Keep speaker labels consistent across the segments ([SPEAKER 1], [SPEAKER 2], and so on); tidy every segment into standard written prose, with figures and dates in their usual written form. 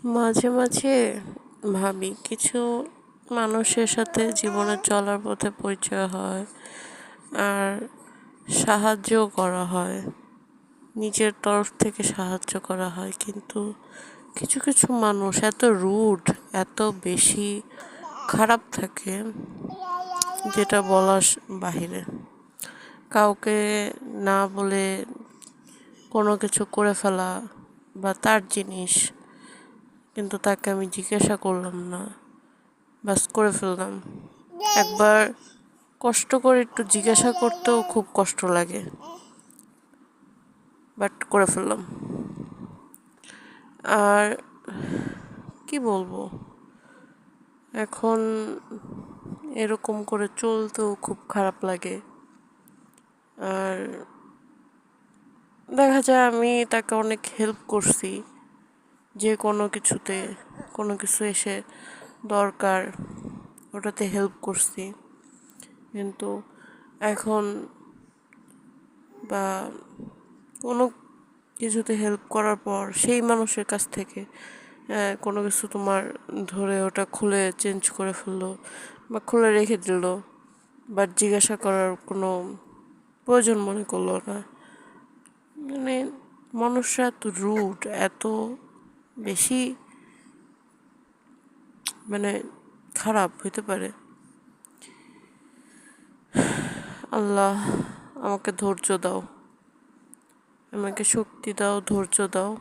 [SPEAKER 1] মাঝে মাঝে ভাবি কিছু মানুষের সাথে জীবনে চলার পথে পরিচয় হয় আর সাহায্যও করা হয়, নিজের তরফ থেকে সাহায্য করা হয়, কিন্তু কিছু কিছু মানুষ এত রুড, এত বেশি খারাপ থাকে যেটা বলার বাহিরে। কাউকে না বলে কোনো কিছু করে ফেলা, বা তার জিনিস কিন্তু তাকে আমি জিজ্ঞাসা করলাম না, বাস করে ফেললাম। একবার কষ্ট করে একটু জিজ্ঞাসা করতেও খুব কষ্ট লাগে, বাট করে ফেললাম। আর কি বলবো, এখন এরকম করে চলতেও খুব খারাপ লাগে। আর দেখা যায় আমি তাকে অনেক হেল্প করছি, যে কোনো কিছুতে, কোনো কিছু এসে দরকার ওটাতে হেল্প করছি, কিন্তু এখন বা কোনো কিছুতে হেল্প করার পর সেই মানুষের কাছ থেকে কোনো কিছু তোমার ধরে ওটা খুলে চেঞ্জ করে ফেললো বা খুলে রেখে দিল, বাট জিজ্ঞাসা করার কোনো প্রয়োজন মনে করলো না। মানে মানুষরা এত রুড, এত বেশি মানে খারাপ হইতে পারে। আল্লাহ আমাকে ধৈর্য দাও, আমাকে শক্তি দাও, ধৈর্য দাও,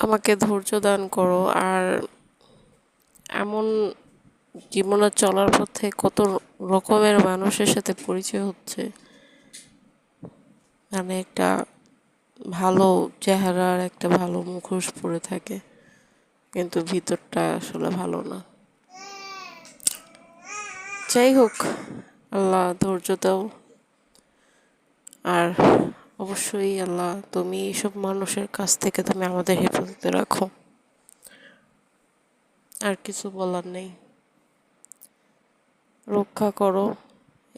[SPEAKER 1] আমাকে ধৈর্য দান করো। আর এমন জীবনে চলার পথে কত রকমের মানুষের সাথে পরিচয় হচ্ছে, মানে একটা ভালো চেহারার একটা ভালো মুখোশ পরে থাকে, কিন্তু ভিতরটা আসলে ভালো না। যাই হোক, আল্লাহ ধৈর্য দাও। আর অবশ্যই আল্লাহ, তুমি এইসব মানুষের কাছ থেকে তুমি আমাদের হেফাজতে রাখো। আর কিছু বলার নেই, রক্ষা করো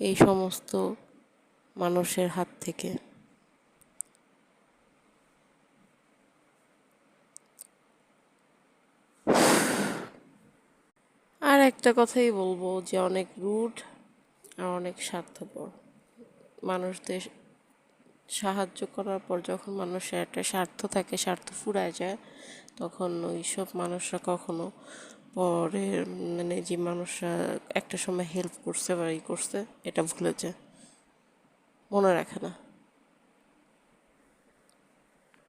[SPEAKER 1] এই সমস্ত মানুষের হাত থেকে। আর একটা কথাই বলবো, যে অনেক রুড আর অনেক স্বার্থপর মানুষদের সাহায্য করার পর যখন মানুষের একটা স্বার্থ থাকে, স্বার্থ ফুরায় যায়, তখন ওই সব মানুষরা কখনো পরের মানে যে মানুষরা একটা সময় হেল্প করছে বা ই করছে এটা ভুলে যায়, মনে রাখে না।